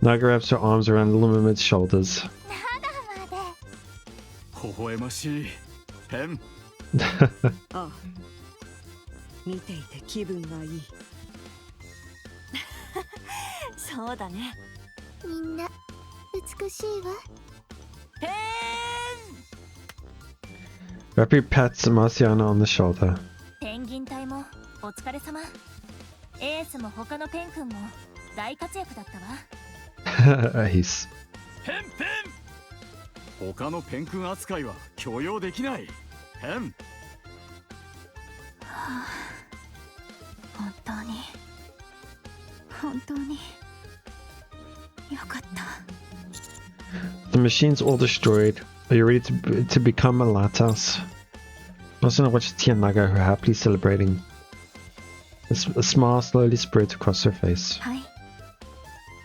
Naga wraps her arms around the Little Mermaid's shoulders. まだまで。微笑ましい。ペン。ああ、見ていて気分がいい。そうだね。みんな美しいわ。ペン Rappy pats Marciana on the shoulder. ペンギン隊もお疲れ様。エースも他のペン君も大活躍だったわ。Ace. ペンペン。他のペン君扱いは許容できない。ペン。本当によかった。 The machine's all destroyed. Are you ready to become a lighthouse? Marciana watches Tia and Naga, who are happily celebrating. A smile slowly spreads across her face. はい。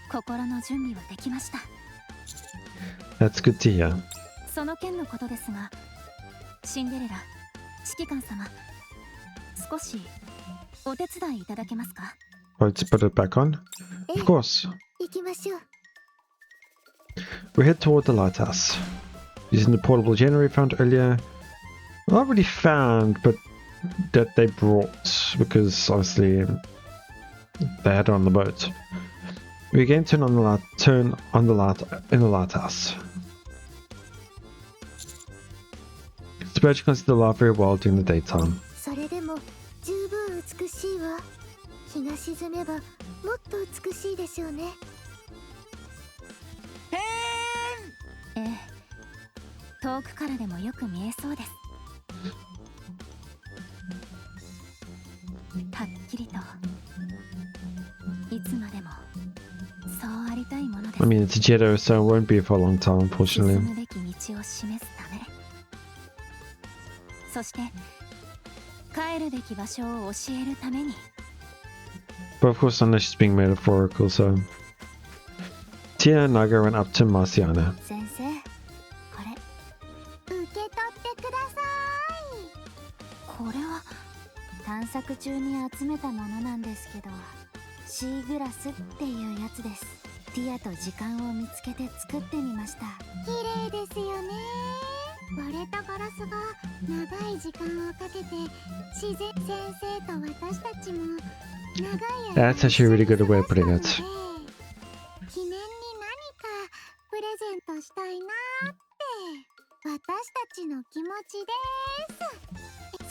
心の準備はできました。 That's good to hear. その件のことですが、シンデレラ、指揮官様、少しお手伝いいただけますか？ Oh, to put it back on? Of course. 行きましょう。 We head toward the lighthouse. Using the portable generator found earlier. Not really found, but that they brought, because obviously they had it on the boat. We again turn on the light in the lighthouse. It's bad you can't see the light very well during the daytime. それでも十分美しいわ。日が沈めばもっと美しいでしょうね。ええ、遠くからでもよく見えそうです。はっきりといつまでもそうありたいものです。 I mean, it's a Jeddah, so it won't be for a long time, 進 unfortunately. むべき道を示すため、そして帰るべき場所を教えるために。 But of course, unless she's being metaphorical, so. Tia and Naga went up to Marciana. 先生、これ受け取ってください。これは探索中に集めたものなんですけど、シーグラスっていうやつです。ティアと時間を見つけて作ってみました。綺麗ですよね。割れたガラスが長い時間をかけて自然先生と私たちも長い間 That's actually a really good way of putting it. 記念に何かプレゼントしたいなって私たちの気持ちで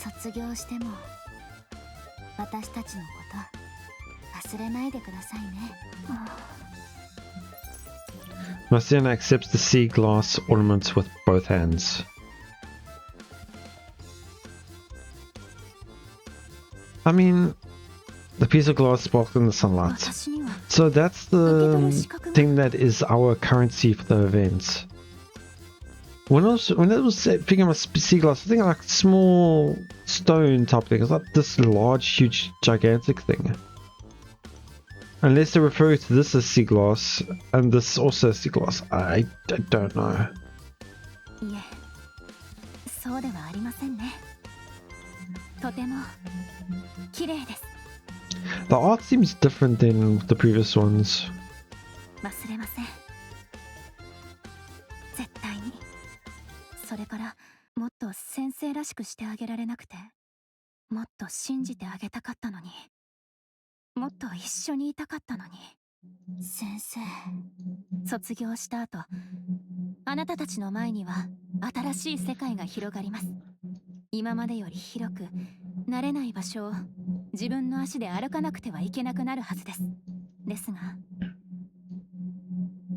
す。卒業しても私たちのこと忘れないでくださいね。Marciana accepts the sea glass ornaments with both hands. I mean, the piece of glass sparkles in the sunlight. 私には So that's 受け取る the 資格が thing that is our currency for the events. When it was picking up sea glass, I think like small stone type thing. It's not this large, huge, gigantic thing. Unless they're referring to this as sea glass and this also as sea glass. I don't know. いえ、そうではありませんね。とても綺麗です。 The art seems different than the previous ones. 忘れません。絶対に。それからもっと先生らしくしてあげられなくて、もっと信じてあげたかったのに、もっと一緒にいたかったのに。先生、卒業した後、あなたたちの前には新しい世界が広がります。今までより広く、慣れない場所を自分の足で歩かなくてはいけなくなるはずです。ですが、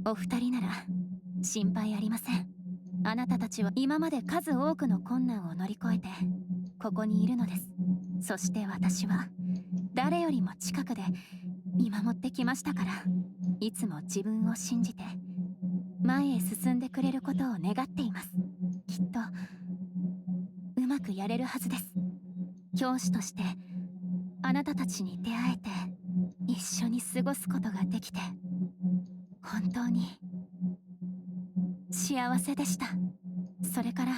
お二人なら心配ありません。あなたたちは今まで数多くの困難を乗り越えてここにいるのです。そして私は誰よりも近くで見守ってきましたから、いつも自分を信じて前へ進んでくれることを願っています。きっとうまくやれるはずです。教師としてあなたたちに出会えて一緒に過ごすことができて本当に幸せでした。それから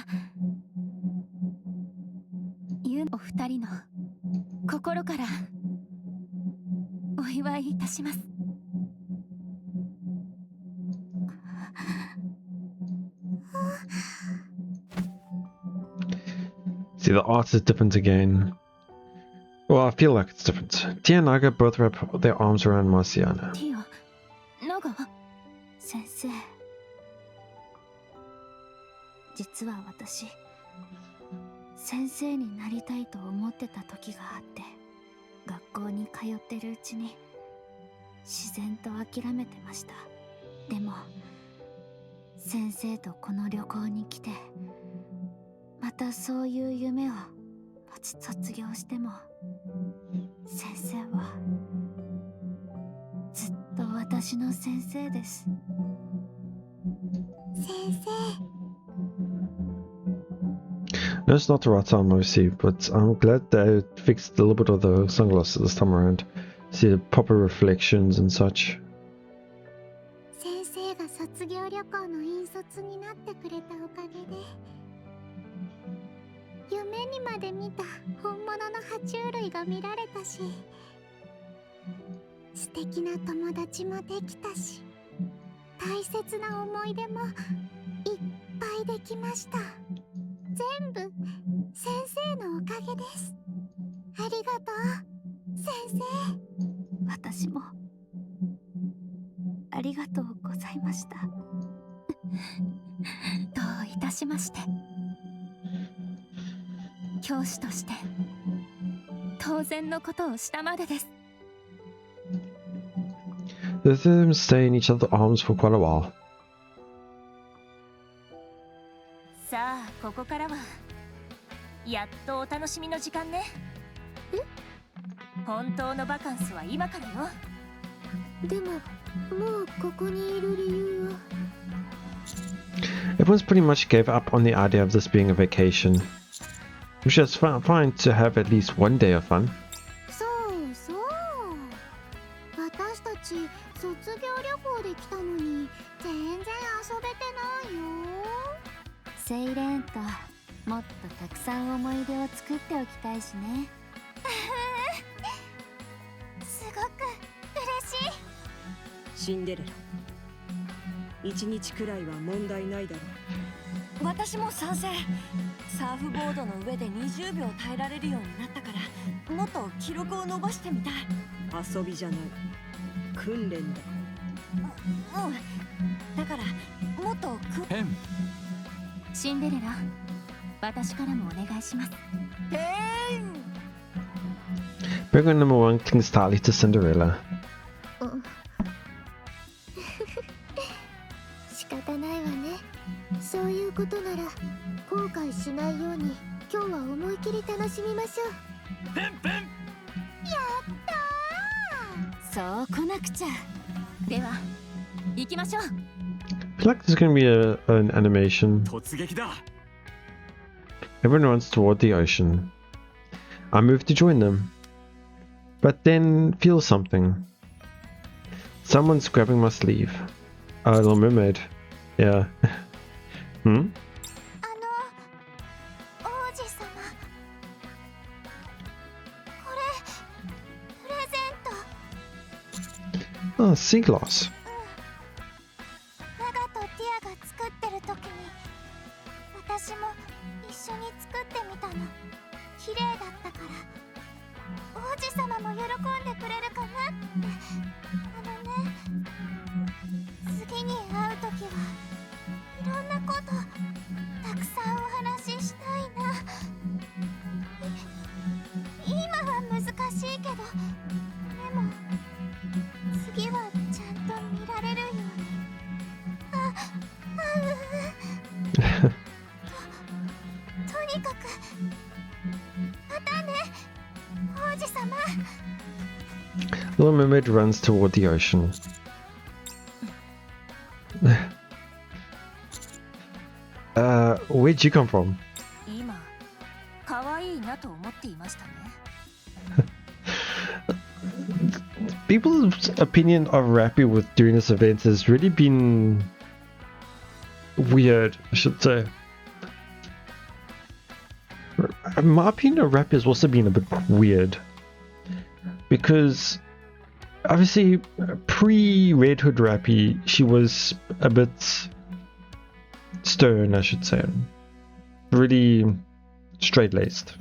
お二人の心からお祝いいたします。See, the art is different again. Well, I feel like it's different. Tia and Naga both wrap their arms around Marciana. ティア、ナガ、先生、実は私先生になりたいと思ってた時があって、学校に通ってるうちに自然と諦めてました。でも先生とこの旅行に来て、またそういう夢を持ち卒業しても、先生はずっと私の先生です。先生、 No, it's not the right time, obviously, but I'm glad they fixed a little bit of the sunglasses this time around. See the proper reflections and such. 先生が卒業旅行の引率になってくれたおかげで、夢にまで見た本物の爬虫類が見られたし、素敵な友達もできたし、大切な思い出もいっぱいできました。全部先生のおかげです。ありがとう、先生。私もありがとうございました。どういたしまして。教師として当然のことをしたまでです。 The two of them stay in each other's arms for quite a while. さあ、ここからはやっとお楽しみの時間ね。本当のバカンスは今からよ。でも、もうここにいる理由は。 Everyone's pretty much gave up on the idea of this being a vacation. Which is fine to have at least one day of fun. そうそう。私たち卒業旅行で来たのに全然遊べてないよ。セイレンともっとたくさん思い出を作っておきたいしね。すごく嬉しい。シンデレラ、一日くらいは問題ないだろう。私も賛成。サーフボードの上で20秒耐えられるようになったから、もっと記録を伸ばしてみたい。遊びじゃない、訓練だ。うん、だからもっとペン、シンデレラ、私からもお願いします。 Bring on number 1 King Starly to Cinderella. 仕方ないわね。そういうことなら後悔しないように今日は思い切り楽しみましょう。ペンペン。やったー。そう来なくちゃ。では行きましょう。 I feel like there's gonna be an animation. 突撃だ。 Everyone runs toward the ocean. I move to join them, but then feel something. Someone's grabbing my sleeve. Little Mermaid. Yeah. Hmm? 王子様、これプレゼント。 Oh, sea glass. ナガとティアが作ってる時に私も一緒に作ってみたの。綺麗だったから王子様も喜んでくれるかなって。次に会う時はいろんなことたくさんお話ししたいな。今は難しいけど、でも次はちゃんと見られるように。とにかくまたね、王子様。 Little Mermaid runs toward the ocean. Where'd you come from? 今可愛いなと思っていましたね。 People's opinion of Rappy with doing this event has really been weird, I should say. My opinion of Rappy has also been a bit weird. Because obviously pre-Red Hood Rappy, she was a bit stern, I should say. Really straight-laced.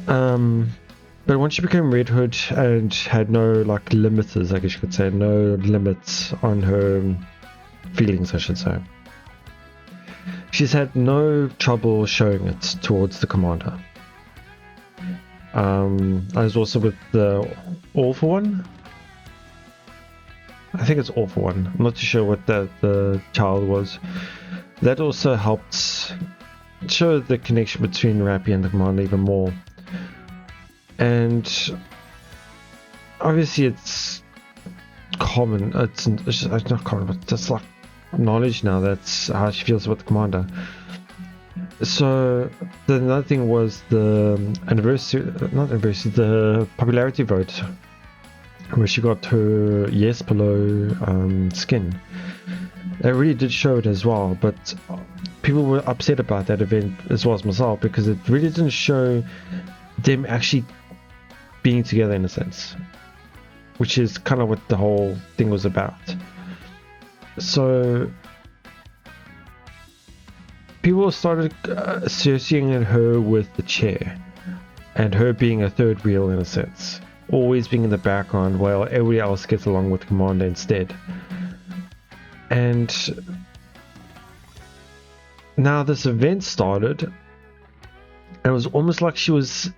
But once she became Red Hood and had no like limiters, I guess you could say, no limits on her feelings, I should say. She's had no trouble showing it towards the commander. I was also with the All for One. I think it's All for One. I'm not too sure what the child was. That also helped show the connection between Rappy and the commander even more. And obviously it's common, it's not common, but it's like knowledge now, that's how she feels about the commander. So the another thing was the the popularity vote, where she got her yes below skin. It really did show it as well, but people were upset about that event as well as myself, because it really didn't show them actually being together in a sense, which is kind of what the whole thing was about. So people started associating her with the chair and her being a third wheel in a sense, always being in the background while everybody else gets along with the commander instead. And now this event started, and it was almost like she was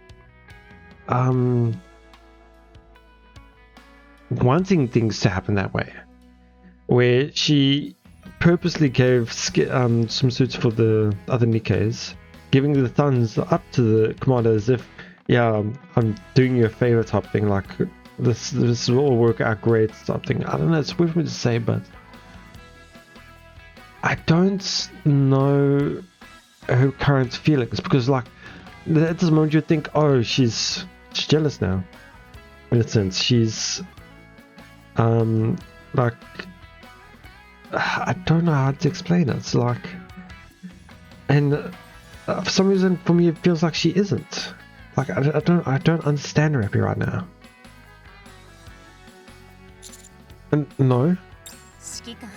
wanting things to happen that way, where she purposely gave swimsuits for the other Nikkes, giving the thumbs up to the commander as if, yeah, I'm doing you a favor type thing, like this will all work out great type thing. I don't know, it's weird for me to say, but I don't know her current feelings, because like at this moment you'd think, oh, she's jealous now, in a sense. She's like, I don't know how to explain it. It's like, and for some reason for me it feels like she isn't. Like I don't understand Rappy right now. And no. 指揮官、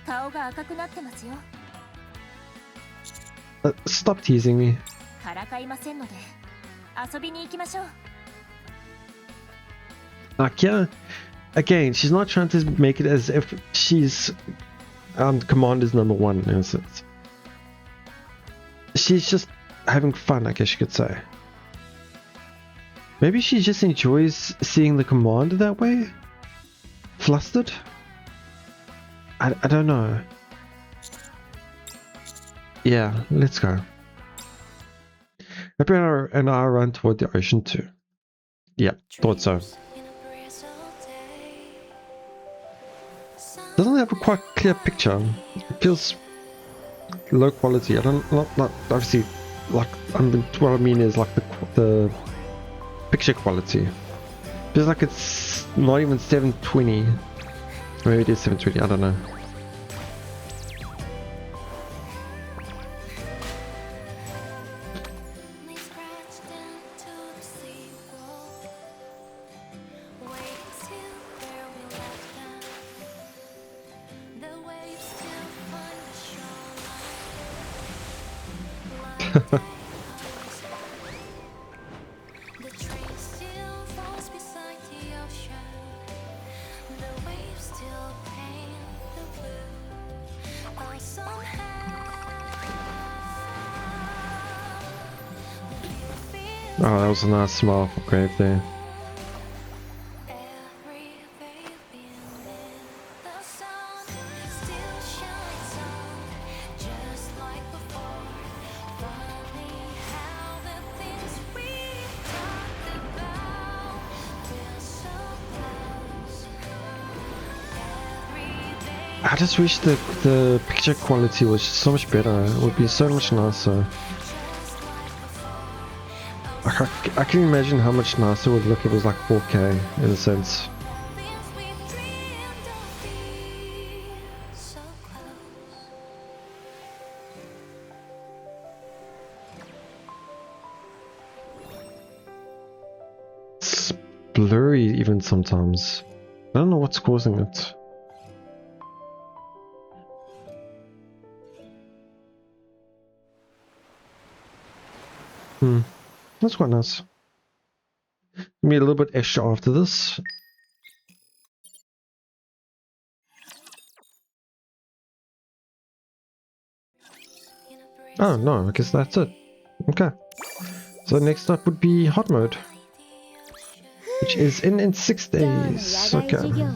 顔が赤くなってますよ。 Stop teasing me. からかいませんので、遊びに行きましょう。 Like, yeah, again, she's not trying to make it as if she's Commander's number one in a sense. she's just having fun, I guess you could say. Maybe she just enjoys seeing the commander that way? Flustered? I don't know. Yeah, let's go. Happy and I run toward the ocean too. Yeah, thought so. Doesn't have a quite clear picture. It feels low quality. I don't not obviously like what I mean is like the picture quality. Feels like it's not even 720. Maybe it is 720. I don't know. Oh, that was a nice smile for Grave there. I just wish that the picture quality was so much better. It would be so much nicer. I can imagine how much nicer it would look if it was like 4K in a sense. It's blurry even sometimes. I don't know what's causing it. That's quite nice. Give me a little bit extra after this. Oh no, I guess that's it. Okay. So next up would be hot mode, which is in 6 days. Okay.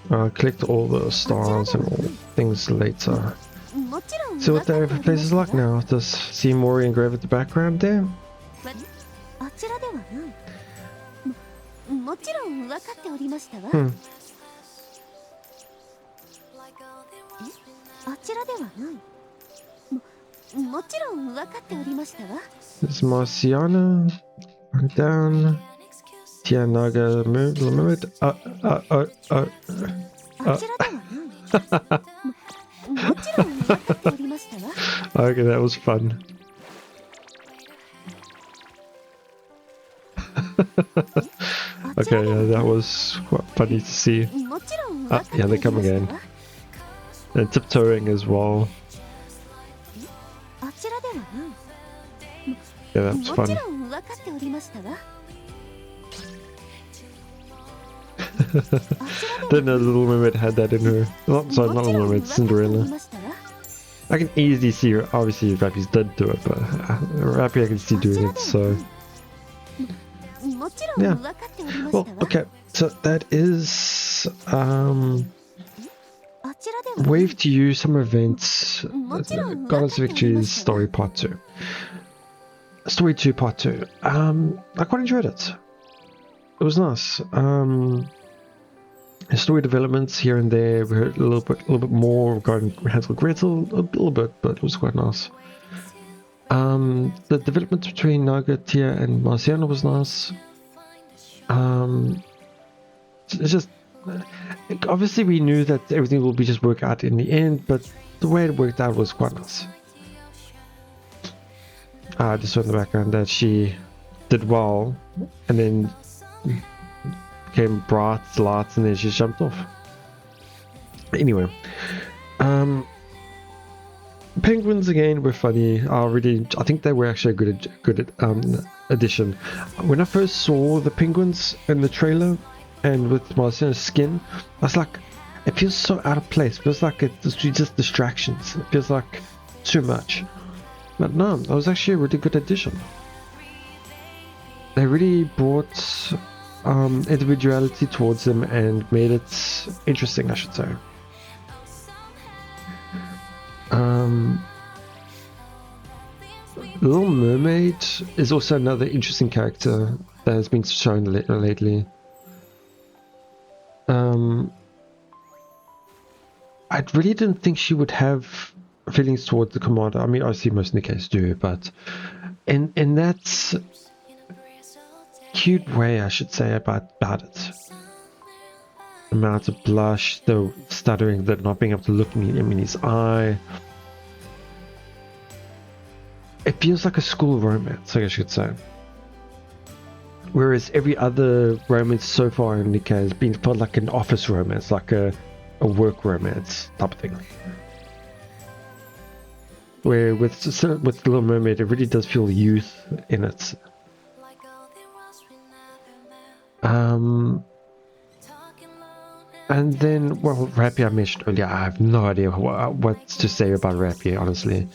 I'll collect all the stars and all things later. So what the place is like now. Does see Mori engraved at the background there? There's Marciana, down, Tianaga, Mermaid. Okay, that was fun. Okay, yeah, that was quite funny to see. Yeah, they come again. And tiptoeing as well. Yeah, that's fun. Then the Little Mermaid had that in her. Sorry, not Little Mermaid, Cinderella. I can easily see her. Obviously, Rappy's did do it, but Rappy I can see doing it, so. Yeah. Well, okay, so that is. Wave to You Summer Events, Goddess Victory's Story Part 2. Story 2 Part 2. I quite enjoyed it. It was nice. Story developments here and there. We heard a little bit more regarding Hansel and Gretel, a little bit, but it was quite nice. The development between Naga, Tia, and Marciana was nice. It's just obviously we knew that everything will be just work out in the end, but the way it worked out was quite nice. I just saw in the background that she did well, and then became bright lights, and then she jumped off. Anyway, penguins again were funny. I think they were actually a good addition. When I first saw the penguins in the trailer and with Marciana's skin, I was like, It feels so out of place. It feels like it's just distractions. It feels like too much. But no, that was actually a really good addition. They really brought individuality towards them and made it interesting, I should say. Little Mermaid is also another interesting character that has been shown lately. I really didn't think she would have feelings towards the commander. I mean, obviously most Nikke's do, but in that cute way, I should say, about it. The amount of blush, the stuttering, the not being able to look him in his eye. It feels like a school romance, I guess you could say. Whereas every other romance so far in Nikke has been felt like an office romance, like a work romance type of thing. Where with Little Mermaid, it really does feel youth in it. And then, well, Rappy I mentioned earlier. I have no idea what to say about Rappy, honestly.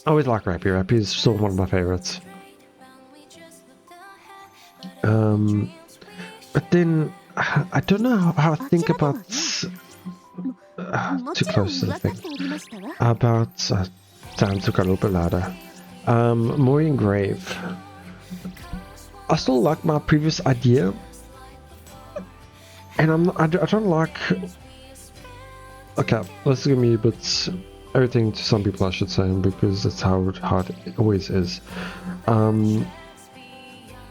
I always like Rappy. Rappy is still one of my favorites. But then I don't know how I think about too close to the thing. About sounds got a little bit louder. Maureen Grave. I still like my previous idea, and I don't like. Okay, this is gonna be a bit everything to some people, I should say, because that's how it always is.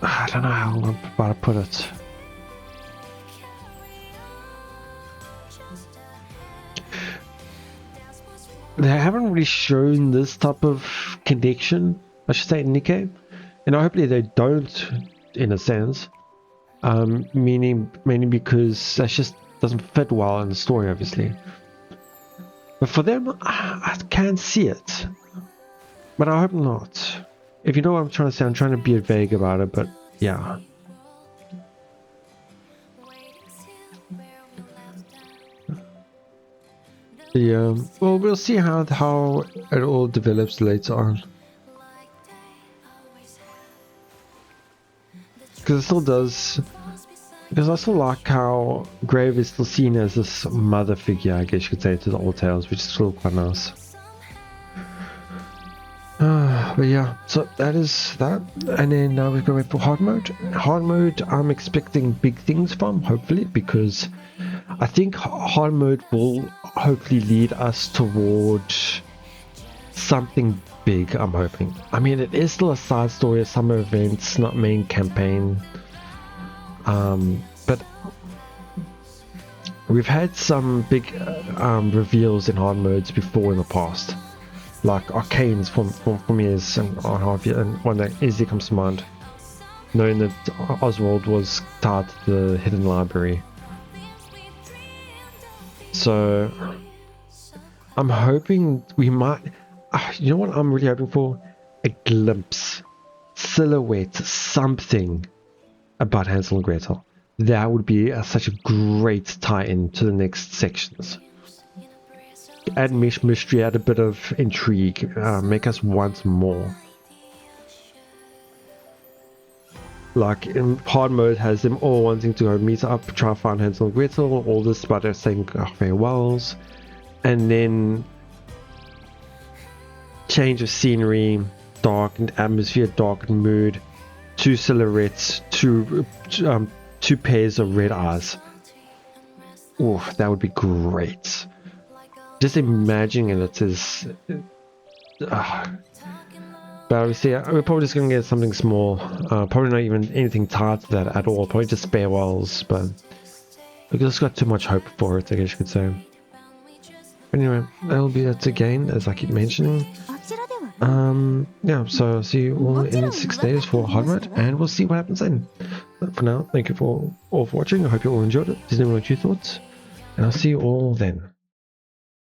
I don't know how I'm about to put it. They haven't really shown this type of connection, I should say, in Nikke, and hopefully they don't, in a sense. Meaning mainly because that just doesn't fit well in the story, obviously. But for them, I can see it, but I hope not. If you know what I'm trying to say, I'm trying to be vague about it, but yeah. Yeah, well, we'll see how it all develops later on. Because it still does. Because I still like how Grave is still seen as this mother figure, I guess you could say, to the old tales, which is still quite nice. But yeah, so that is that. And then now we're going for hard mode. Hard mode, I'm expecting big things from, hopefully, because I think hard mode will hopefully lead us towards something big, I'm hoping. I mean, it is still a side story, a summer event, not main campaign. But we've had some big reveals in hard modes before in the past, like Arcanes from years and half year, and one that easily comes to mind, knowing that Oswald was tied to the hidden library. So I'm hoping we might, you know what I'm really hoping for? A glimpse, silhouette, something about Hansel and Gretel. That would be such a great tie-in to the next sections. Add mystery, add a bit of intrigue, make us want more. Like in hard mode has them all wanting to go meet up, try to find Hansel and Gretel, all this but they're saying farewells, and then change of scenery, darkened atmosphere, darkened mood, two silhouettes, two pairs of red eyes. Oh, that would be great. Just imagining it is. But obviously, we're probably just going to get something small. Probably not even anything tied to that at all. Probably just farewells, but we just got too much hope for it, I guess you could say. Anyway, that'll be it again, as I keep mentioning. Yeah, so see you all in 6 days for hard mode, and we'll see what happens then. But for now, thank you all for watching. I hope you all enjoyed it. Please let me know what you thought, and I'll see you all then.